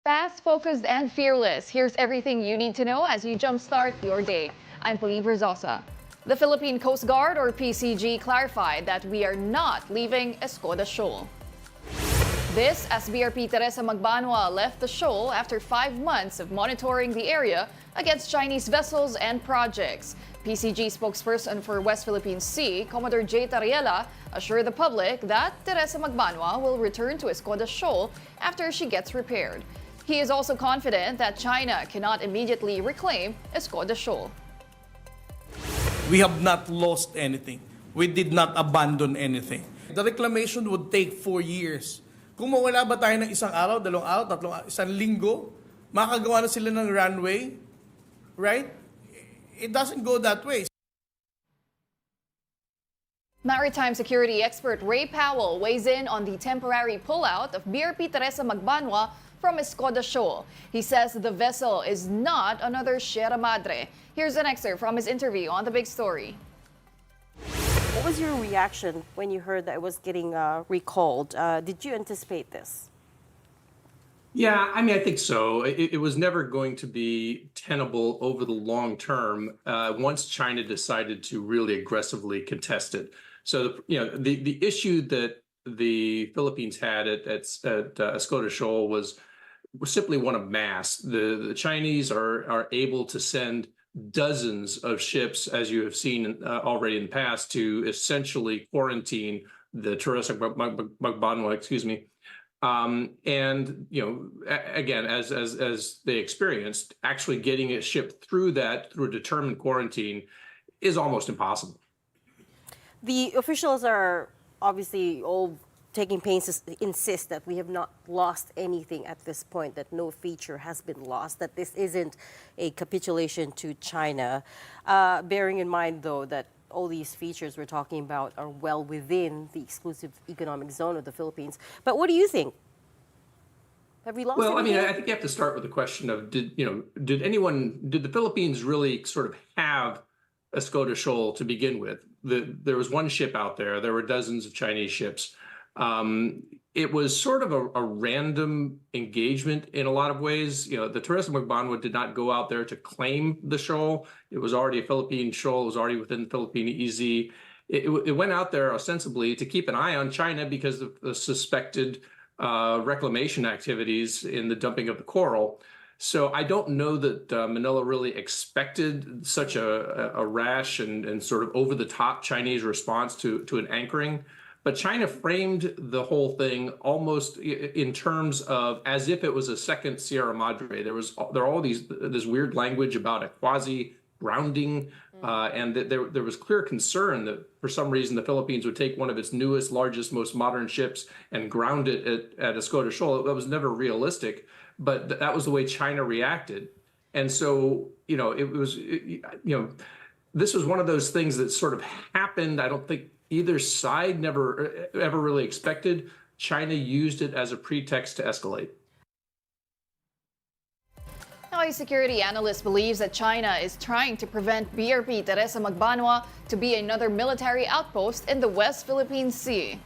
Fast, focused, and fearless. Here's everything you need to know as you jumpstart your day. I'm Pauline Verzosa. The Philippine Coast Guard, or PCG, clarified that we are not leaving Escoda Shoal. This as BRP Teresa Magbanua left the shoal after 5 months of monitoring the area against Chinese vessels and projects. PCG spokesperson for West Philippine Sea, Commodore J. Tariela, assured the public that Teresa Magbanua will return to Escoda Shoal after she gets repaired. He is also confident that China cannot immediately reclaim Escoda Shoal. We have not lost anything. We did not abandon anything. The reclamation would take 4 years. Kung mawala ba tayo ng isang araw, dalawang araw, tatlong araw, isang linggo, makagawa na sila ng runway, right? It doesn't go that way. Maritime security expert Ray Powell weighs in on the temporary pullout of BRP Teresa Magbanua from Escoda Shoal. He says the vessel is not another Sierra Madre. Here's an excerpt from his interview on The Big Story. What was your reaction when you heard that it was getting recalled? Did you anticipate this? Yeah, I mean, I think so. It was never going to be tenable over the long term once China decided to really aggressively contest it. So, the issue that the Philippines had at Escoda Shoal was simply one of mass. The Chinese are able to send dozens of ships, as you have seen already in the past, to essentially quarantine the Teresa Magbanua, and again, as they experienced, actually getting a ship through a determined quarantine is almost impossible. The officials are obviously all taking pains to insist that we have not lost anything at this point, that no feature has been lost, that this isn't a capitulation to China. Bearing in mind, though, that all these features we're talking about are well within the exclusive economic zone of the Philippines. But what do you think? Have we lost Well, anything? I think you have to start with the question of did the Philippines really sort of have Escoda Shoal to begin with? There was one ship out there. There were dozens of Chinese ships. It was sort of a random engagement in a lot of ways. The Teresa Magbanua did not go out there to claim the shoal. It was already a Philippine shoal. It was already within the Philippine EZ. It went out there ostensibly to keep an eye on China because of the suspected reclamation activities in the dumping of the coral. So I don't know that Manila really expected such a rash and sort of over-the-top Chinese response to an anchoring. But China framed the whole thing almost in terms of as if it was a second Sierra Madre. There are all this weird language about a quasi grounding, and that there was clear concern that for some reason the Philippines would take one of its newest, largest, most modern ships and ground it at Escoda Shoal. That was never realistic, but that was the way China reacted. And so, this was one of those things that sort of happened. I don't think either side ever really expected. China used it as a pretext to escalate. Now, a security analyst believes that China is trying to prevent BRP Teresa Magbanua to be another military outpost in the West Philippine Sea.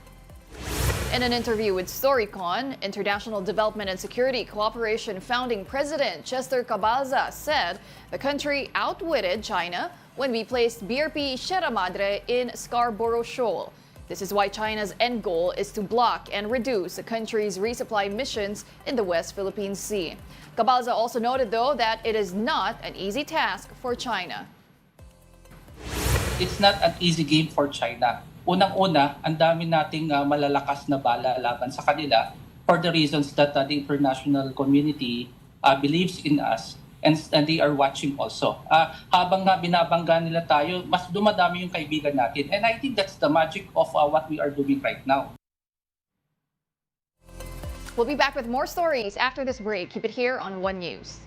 In an interview with Storycon, International Development and Security Cooperation founding president Chester Cabalza said the country outwitted China when we placed BRP Sierra Madre in Scarborough Shoal. This is why China's end goal is to block and reduce the country's resupply missions in the West Philippine Sea. Cabalza also noted, though, that it is not an easy task for China. It's not an easy game for China. Unang-una, ang dami nating malalakas na bala laban sa kanila for the reasons that the international community believes in us and they are watching also. Habang binabangga nila tayo, mas dumadami yung kaibigan natin. And I think that's the magic of what we are doing right now. We'll be back with more stories after this break. Keep it here on One News.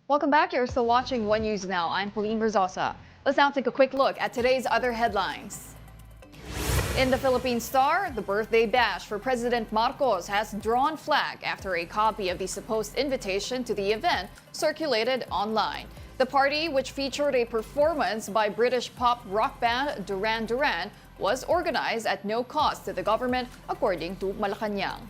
Welcome back. You're still watching One News Now. I'm Pauline Verzosa. Let's now take a quick look at today's other headlines. In the Philippine Star, the birthday bash for President Marcos has drawn flag after a copy of the supposed invitation to the event circulated online. The party, which featured a performance by British pop rock band Duran Duran, was organized at no cost to the government, according to Malacanang.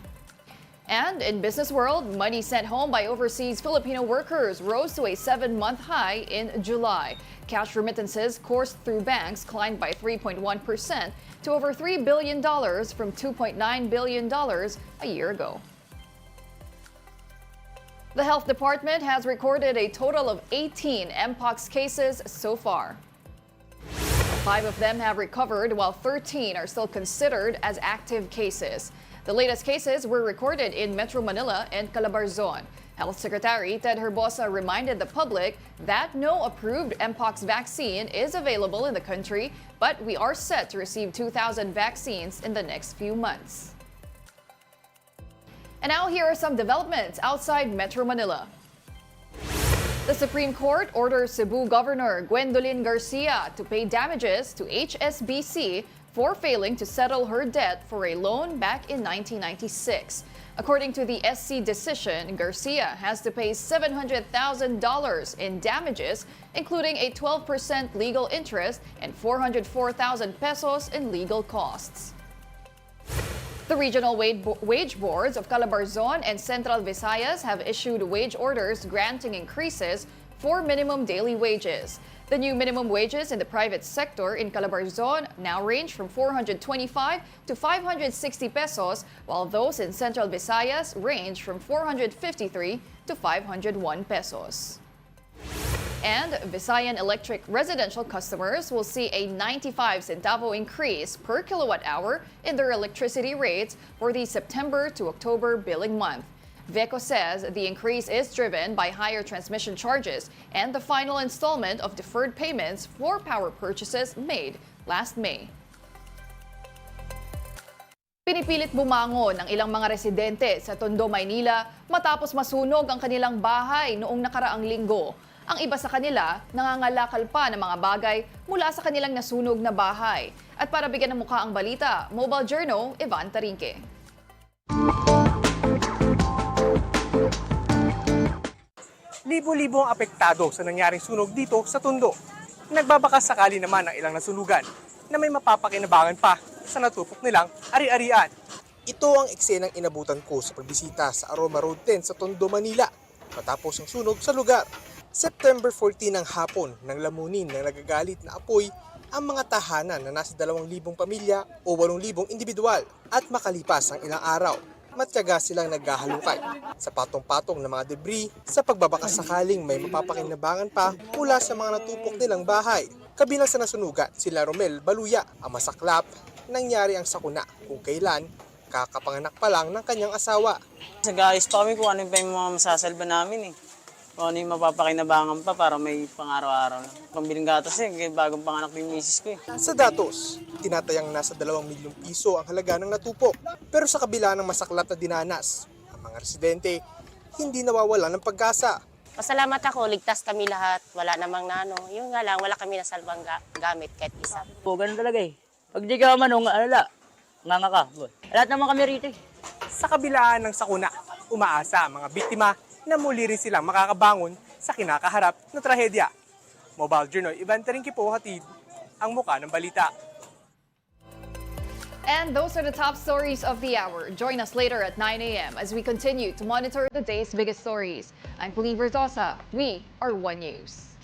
And in business world, money sent home by overseas Filipino workers rose to a 7-month high in July. Cash remittances coursed through banks climbed by 3.1% to over $3 billion from $2.9 billion a year ago. The health department has recorded a total of 18 Mpox cases so far. 5 of them have recovered, while 13 are still considered as active cases. The latest cases were recorded in Metro Manila and Calabarzon. Health Secretary Ted Herbosa reminded the public that no approved Mpox vaccine is available in the country, but we are set to receive 2,000 vaccines in the next few months. And now here are some developments outside Metro Manila. The Supreme Court orders Cebu Governor Gwendolyn Garcia to pay damages to HSBC for failing to settle her debt for a loan back in 1996. According to the SC decision, Garcia has to pay $700,000 in damages, including a 12% legal interest and 404,000 pesos in legal costs. The regional wage boards of Calabarzon and Central Visayas have issued wage orders granting increases for minimum daily wages. The new minimum wages in the private sector in Calabarzon now range from 425 to 560 pesos, while those in Central Visayas range from 453 to 501 pesos. And Visayan Electric residential customers will see a 95 centavo increase per kilowatt hour in their electricity rates for the September to October billing month. VECO says the increase is driven by higher transmission charges and the final installment of deferred payments for power purchases made last May. Pinipilit bumangon ng ilang mga residente sa Tondo, Maynila matapos masunog ang kanilang bahay noong nakaraang linggo. Ang iba sa kanila nangangalakal pa ng mga bagay mula sa kanilang nasunog na bahay. At para bigyan ng mukha ang balita, Mobile Journal, Ivan Tarinque. Libo-libo ang apektado sa nangyaring sunog dito sa Tondo. Nagbabakas sakali naman ang ilang nasunugan na may mapapakinabangan pa sa natupok nilang ari-arian. Ito ang eksenang inabutan ko sa pagbisita sa Aroma Road 10 sa Tondo, Manila matapos ang sunog sa lugar. September 14 ng hapon nang lamunin ng nagagalit na apoy ang mga tahanan na nasa 2,000 pamilya o 8,000 individual at makalipas ang ilang araw. Matyaga silang naghahalukay sa patong-patong ng mga debris sa pagbabakas sakaling may mapapakinabangan pa mula sa mga natupok nilang bahay. Kabilang sa nasunugan, sila Romel Baluya, ang masaklap, nangyari ang sakuna kung kailan kakapanganak pa lang ng kanyang asawa. Nag-aayos pa kami kung ano pa yung mga masasalba namin eh. Kung ano yung mapapakinabangan pa para may pang-araw-araw na. Pambiling gatas eh, bagong panganak yung misis ko eh. Sa datos, tinatayang nasa 2 milyong piso ang halaga ng natupok. Pero sa kabila ng masaklap na dinanas, ang mga residente hindi nawawala ng pag-asa. Pasalamat ako, ligtas kami lahat. Wala namang nano. Yung nga lang, wala kami nasalbang gamit kahit isa. Ganun talaga eh. Pag di ka manong, nganga ka. Lahat naman kami rito eh. Sa kabilaan ng sakuna, umaasa ang mga biktima na muli rin silang makakabangon sa kinakaharap na trahedya. Mobile Journal, Ivan Tarinque po, hatid ang muka ng balita. And those are the top stories of the hour. Join us later at 9 a.m. as we continue to monitor the day's biggest stories. I'm Pauline Verzosa. We are One News.